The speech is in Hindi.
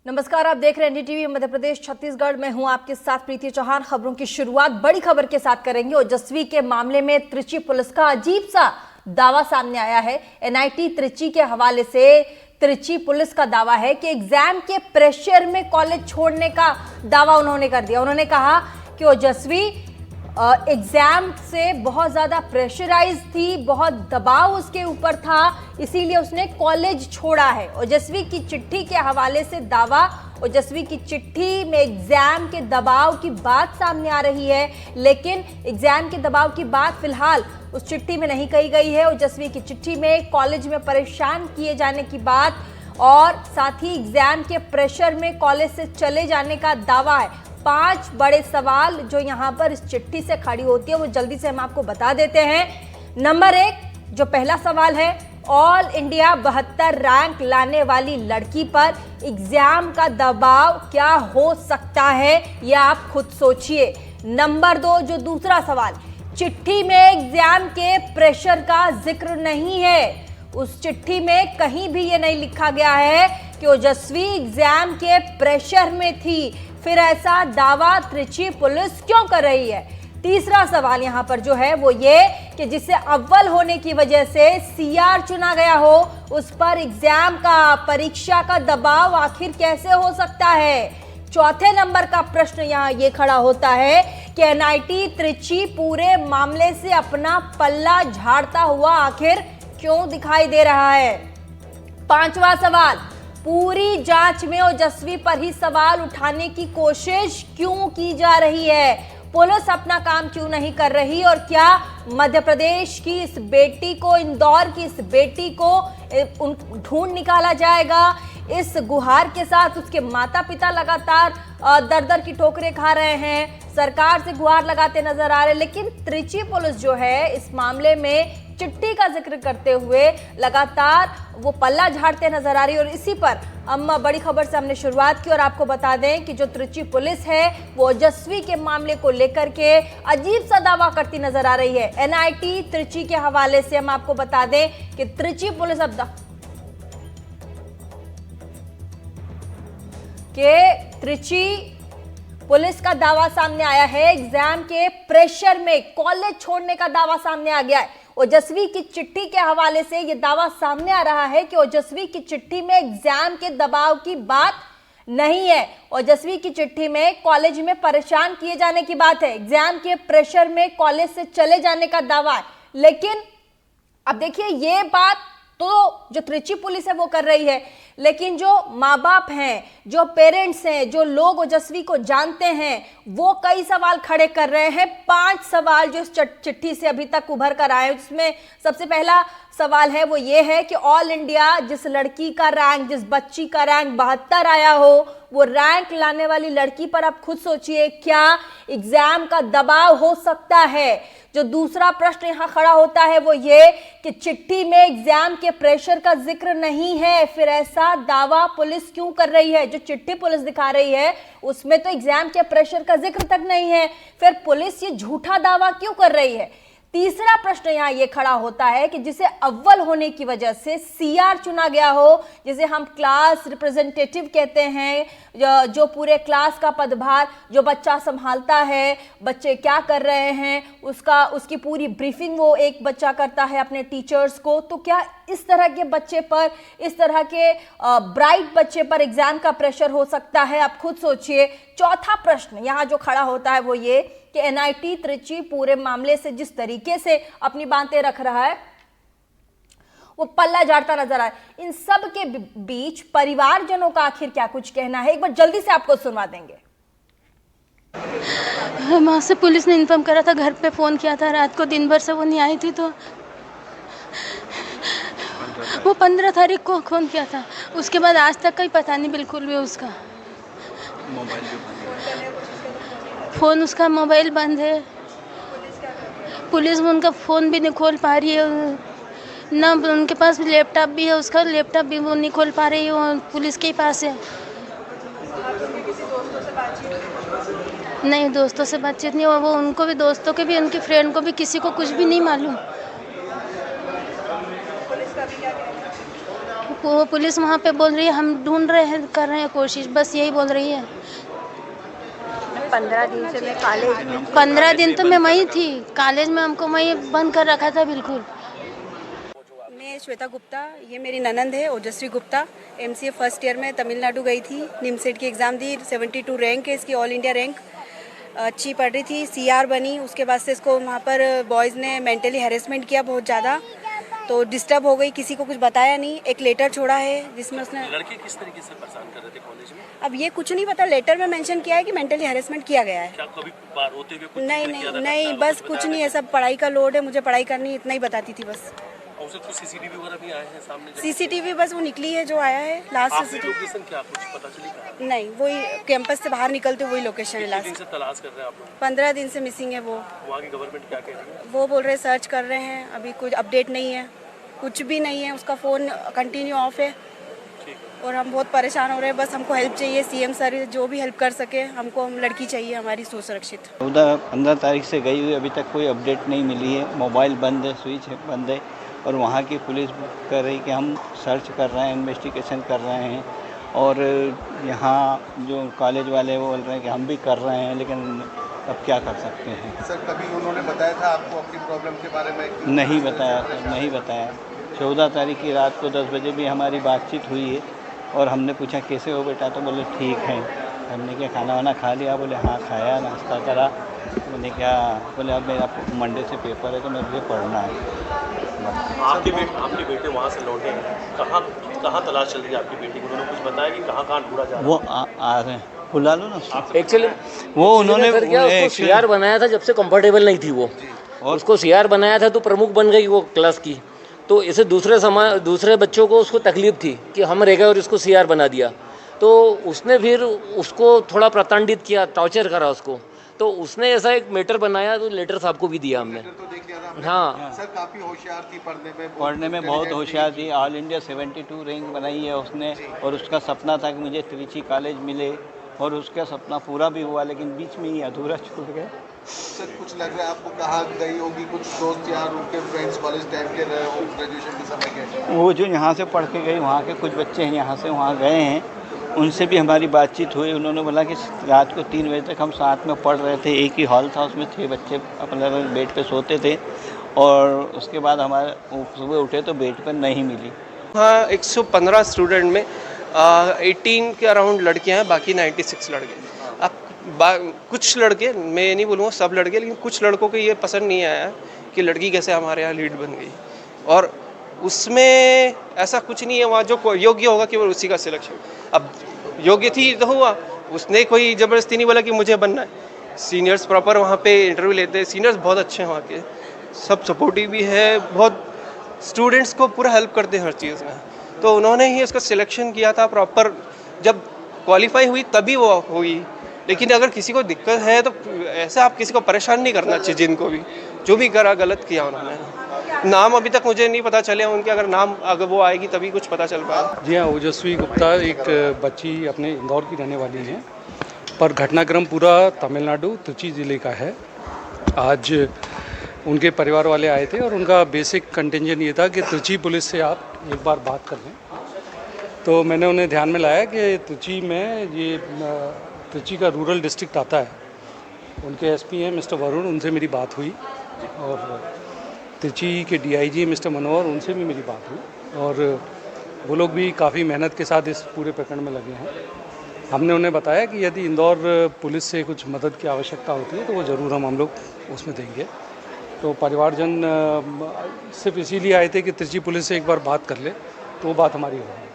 नमस्कार, आप देख रहे हैं एनडीटीवी मध्य प्रदेश छत्तीसगढ़। मैं हूं आपके साथ प्रीति चौहान। खबरों की शुरुआत बड़ी खबर के साथ करेंगे। ओजस्वी के मामले में त्रिची पुलिस का अजीब सा दावा सामने आया है। एनआईटी त्रिची के हवाले से त्रिची पुलिस का दावा है कि एग्जाम के प्रेशर में कॉलेज छोड़ने का दावा उन्होंने कर दिया। उन्होंने कहा कि ओजस्वी एग्जाम से बहुत ज़्यादा प्रेशराइज थी, बहुत दबाव उसके ऊपर था, इसीलिए उसने कॉलेज छोड़ा है। ओजस्वी की चिट्ठी के हवाले से दावा, ओजस्वी की चिट्ठी में एग्जाम के दबाव की बात सामने आ रही है, लेकिन एग्जाम के दबाव की बात फिलहाल उस चिट्ठी में नहीं कही गई है। ओजस्वी की चिट्ठी में कॉलेज में परेशान किए जाने की बात और साथ ही एग्जाम के प्रेशर में कॉलेज से चले जाने का दावा है। 5 बड़े सवाल जो यहाँ पर इस चिट्ठी से खड़ी होती है वो जल्दी से हम आपको बता देते हैं। नंबर 1, जो पहला सवाल है, ऑल इंडिया 72 रैंक लाने वाली लड़की पर एग्जाम का दबाव क्या हो सकता है, यह आप खुद सोचिए। नंबर 2, जो दूसरा सवाल, चिट्ठी में एग्जाम के प्रेशर का जिक्र नहीं है। उस चिट्ठी में कहीं भी ये नहीं लिखा गया है कि ओजस्वी एग्जाम के प्रेशर में थी। फिर ऐसा दावा त्रिची पुलिस क्यों कर रही है? तीसरा सवाल यहाँ पर जो है वो ये कि जिसे अव्वल होने की वजह से सीआर चुना गया हो, उस पर एग्जाम का, परीक्षा का दबाव आखिर कैसे हो सकता है? चौथे नंबर का प्रश्न यहाँ ये खड़ा होता है कि एनआईटी त्रिची पूरे मामले से अपना पल्ला झाड़ता हुआ आखिर क्यों दिखाई दे रहा है? पांचवा सवाल, पूरी जांच में ओजस्वी पर ही सवाल उठाने की कोशिश क्यों की जा रही है? पुलिस अपना काम क्यों नहीं कर रही? और क्या मध्य प्रदेश की इस बेटी को, इंदौर की इस बेटी को ढूंढ निकाला जाएगा? इस गुहार के साथ उसके माता पिता लगातार दर दर की ठोकरें खा रहे हैं, सरकार से गुहार लगाते नजर आ रहे हैं, लेकिन त्रिची पुलिस जो है इस मामले में चिट्ठी का जिक्र करते हुए लगातार वो पल्ला झाड़ते नजर आ रही है। और इसी पर हम बड़ी खबर से हमने शुरुआत की और आपको बता दें कि जो त्रिची पुलिस है वो ओजस्वी के मामले को लेकर के अजीब सा दावा करती नजर आ रही है। एनआईटी त्रिची के हवाले से हम आपको बता दें कि त्रिची पुलिस अब त्रिची पुलिस का दावा सामने आया है, एग्जाम के प्रेशर में कॉलेज छोड़ने का दावा सामने आ गया है। ओजस्वी की चिट्ठी के हवाले से यह दावा सामने आ रहा है कि ओजस्वी की चिट्ठी में एग्जाम के दबाव की बात नहीं है। ओजस्वी की चिट्ठी में कॉलेज में परेशान किए जाने की बात है, एग्जाम के प्रेशर में कॉलेज से चले जाने का दावा है। लेकिन अब देखिए, ये बात तो जो त्रिची पुलिस है वो कर रही है, लेकिन जो माँ बाप हैं, जो पेरेंट्स हैं, जो लोग ओजस्वी को जानते हैं, वो कई सवाल खड़े कर रहे हैं। 5 सवाल जो इस चिट्ठी से अभी तक उभर कर आए, जिसमें सबसे पहला सवाल है वो ये है कि ऑल इंडिया जिस लड़की का रैंक, जिस बच्ची का रैंक 72 आया हो, वो रैंक लाने वाली लड़की पर आप खुद सोचिए क्या एग्जाम का दबाव हो सकता है? जो दूसरा प्रश्न यहाँ खड़ा होता है वो ये कि चिट्ठी में एग्जाम के प्रेशर का जिक्र नहीं है, फिर ऐसा दावा पुलिस क्यों कर रही है? जो चिट्ठी पुलिस दिखा रही है उसमें तो एग्जाम के प्रेशर का जिक्र तक नहीं है, फिर पुलिस ये झूठा दावा क्यों कर रही है? तीसरा प्रश्न यहाँ ये खड़ा होता है कि जिसे अव्वल होने की वजह से सीआर चुना गया हो, जिसे हम क्लास रिप्रेजेंटेटिव कहते हैं, जो पूरे क्लास का पदभार जो बच्चा संभालता है, बच्चे क्या कर रहे हैं उसकी पूरी ब्रीफिंग वो एक बच्चा करता है अपने टीचर्स को। तो क्या इस तरह के बच्चे पर, इस तरह के ब्राइट बच्चे पर एग्जाम का प्रेशर हो सकता है? आप खुद सोचिए। चौथा प्रश्न यहाँ जो खड़ा होता है वो ये कि एनआईटी त्रिची पूरे मामले से जिस तरीके से अपनी बातें रख रहा है वो पल्ला झाड़ता नजर आए। इन सब के बीच परिवारजनों का आखिर क्या कुछ कहना है, एक बार जल्दी से आपको सुनवा देंगे। वहाँ से पुलिस ने इन्फॉर्म करा था, घर पे फ़ोन किया था रात को, दिन भर से वो नहीं आई थी, तो वो 15 तारीख को फ़ोन किया था। उसके बाद आज तक का ही पता नहीं बिल्कुल भी उसका फ़ोन, उसका मोबाइल बंद है। पुलिस उनका फ़ोन भी नहीं खोल पा रही है, ना उनके पास लैपटॉप भी है, उसका लैपटॉप भी वो नहीं खोल पा रही है, वो पुलिस के पास है। नहीं, दोस्तों से बातचीत नहीं हुआ, वो उनको भी, दोस्तों के भी, उनके फ्रेंड को भी, किसी को कुछ भी नहीं मालूम। वो पुलिस वहाँ पे बोल रही है हम ढूंढ रहे हैं, कर रहे हैं कोशिश, बस यही बोल रही है। 15 दिन से मैं कॉलेज में 15 दिन तो मैं वहीं थी, कॉलेज में हमको वहीं बंद कर रखा था बिल्कुल। मैं श्वेता गुप्ता, ये मेरी ननंद है ओजस्वी गुप्ता। एमसीए फर्स्ट ईयर में तमिलनाडु गई थी, निमसेट की एग्ज़ाम दी, 72 रैंक है इसकी, ऑल इंडिया रैंक। अच्छी पढ़ रही थी, सीआर बनी। उसके बाद से इसको वहाँ पर बॉयज़ ने मेंटली हैरेसमेंट किया बहुत ज़्यादा, तो डिस्टर्ब हो गई, किसी को कुछ बताया नहीं। एक लेटर छोड़ा है जिसमें उसने, लड़के किस तरीके से परेशान कर रहे थे कॉलेज में? अब ये कुछ नहीं पता, लेटर में मेंशन किया है कि मेंटली हैरेसमेंट किया गया है। क्या कभी बार होते हुए कुछ नहीं जिक्र नहीं किया था? नहीं, बस कुछ नहीं है, सब पढ़ाई का लोड है, मुझे पढ़ाई करनी, इतना ही बताती थी बस। और उसे कुछ सीसीटीवी वगैरह भी आए हैं सामने? सीसीटीवी बस वो निकली है जो आया है लास्ट आपकी सीसीटीवी। लोकेशन क्या कुछ पता चली कहाँ? नहीं, वही कैंपस से बाहर निकलते वही लोकेशन है कितने दिन लास्ट। से तलाश कर रहे हैं आप लोग? 15 दिन से मिसिंग है वो। वहाँ की गवर्नमेंट क्या कह रही है? वो बोल रहे सर्च कर रहे हैं, अभी कुछ अपडेट नहीं है, कुछ भी नहीं है। उसका फ़ोन कंटिन्यू ऑफ है ठीक है। और हम बहुत परेशान हो रहे हैं। बस हमको हेल्प चाहिए, सीएम सर जो भी हेल्प कर सके हमको, हम लड़की चाहिए हमारी सुरक्षित। 15 तारीख से गई हुई, अभी तक कोई अपडेट नहीं मिली है। मोबाइल बंद है, स्विच बंद है, और वहाँ की पुलिस कह रही कि हम सर्च कर रहे हैं, इन्वेस्टिगेशन कर रहे हैं। और यहाँ जो कॉलेज वाले वो बोल रहे हैं कि हम भी कर रहे हैं, लेकिन अब क्या कर सकते हैं। सर कभी उन्होंने बताया था आपको अपनी प्रॉब्लम के बारे में? नहीं बताया सर, नहीं बताया। 14 तारीख की रात को 10 बजे भी हमारी बातचीत हुई है, और हमने पूछा कैसे हो बेटा, तो बोले ठीक है। हमने क्या खाना वाना खा लिया? बोले हाँ खाया, नाश्ता करा। बोले क्या? बोले अब मेरा मंडे से पेपर है तो मुझे पढ़ना है। आपके बेटे वहाँ से लौटे हैं, कहाँ तलाश चल रही है आपकी बेटी की? उन्होंने कुछ बताया कि कहाँ ढूंढा जा रहा है? वो आ रहे हैं, बुला लो ना। एक्चुअली वो उन्होंने क्या उसको सीआर बनाया था जब से कंफर्टेबल नहीं थी वो, और उसको सीआर बनाया था तो प्रमुख बन गई वो क्लास की। तो इसे दूसरे बच्चों को उसको तकलीफ थी कि हम रह गए और इसको सीआर बना दिया, तो उसने फिर उसको थोड़ा प्रताड़ित किया, टॉर्चर करा उसको। तो उसने ऐसा एक मैटर बनाया, तो लेटर साहब को भी दिया हमने। तो देख लिया था। हाँ सर काफ़ी होशियार थी पढ़ने में बहुत होशियार थी। ऑल इंडिया 72 रैंक बनाई है उसने, और उसका सपना था कि मुझे त्रिची कॉलेज मिले, और उसका सपना पूरा भी हुआ, लेकिन बीच में ही अधूरा छूट गया। सर कुछ लग रहा है आपको, कहाँ गई होगी? कुछ दोस्त यार उनके फ्रेंड्स कॉलेज टाइम के रहे हो, ग्रेजुएशन के समय के? वो जो यहाँ से पढ़ के गई, वहाँ के कुछ बच्चे हैं यहाँ से वहाँ गए हैं, उनसे भी हमारी बातचीत हुई। उन्होंने बोला कि रात को 3 बजे तक हम साथ में पढ़ रहे थे, एक ही हॉल था, उसमें 6 बच्चे अपने बेड पे सोते थे, और उसके बाद हमारे सुबह उठे तो बेड पर नहीं मिली। हाँ, 115 स्टूडेंट में 18 के अराउंड लड़कियां हैं, बाकी 96 लड़के। अब कुछ लड़के, मैं नहीं बोलूँगा सब लड़के, लेकिन कुछ लड़कों को ये पसंद नहीं आया कि लड़की कैसे हमारे यहाँ लीड बन गई, और उसमें ऐसा कुछ नहीं है। वहाँ जो योग्य होगा केवल उसी का सिलेक्शन। अब योग्य थी तो हुआ, उसने कोई ज़बरदस्ती नहीं बोला कि मुझे बनना है। सीनियर्स प्रॉपर वहाँ पे इंटरव्यू लेते हैं, सीनियर्स बहुत अच्छे हैं वहाँ के, सब सपोर्टिव भी है, बहुत स्टूडेंट्स को पूरा हेल्प करते हैं हर चीज़ में। तो उन्होंने ही उसका सिलेक्शन किया था प्रॉपर, जब क्वालिफाई हुई तभी वो हुई। लेकिन अगर किसी को दिक्कत है तो ऐसे आप किसी को परेशान नहीं करना चाहिए, जिनको भी जो भी करा गलत किया उन्होंने। नाम अभी तक मुझे नहीं पता चले उनके, अगर नाम अगर वो आएगी तभी कुछ पता चल पाएगा। जी हाँ, ओजस्वी गुप्ता एक बच्ची अपने इंदौर की रहने वाली हैं, पर घटनाक्रम पूरा तमिलनाडु त्रिची ज़िले का है। आज उनके परिवार वाले आए थे, और उनका बेसिक कंटेंजन ये था कि त्रिची पुलिस से आप एक बार बात कर लें। तो मैंने उन्हें ध्यान में लाया कि त्रिची में ये त्रिची का रूरल डिस्ट्रिक्ट आता है, उनके एसपी हैं मिस्टर वरुण, उनसे मेरी बात हुई, और त्रिची के डीआईजी मिस्टर मनोहर, उनसे भी मेरी बात हुई, और वो लोग भी काफ़ी मेहनत के साथ इस पूरे प्रकरण में लगे हैं। हमने उन्हें बताया कि यदि इंदौर पुलिस से कुछ मदद की आवश्यकता होती है तो वो ज़रूर हम लोग उसमें देंगे। तो परिवारजन सिर्फ इसीलिए आए थे कि त्रिची पुलिस से एक बार बात कर ले, तो वो बात हमारी होगी।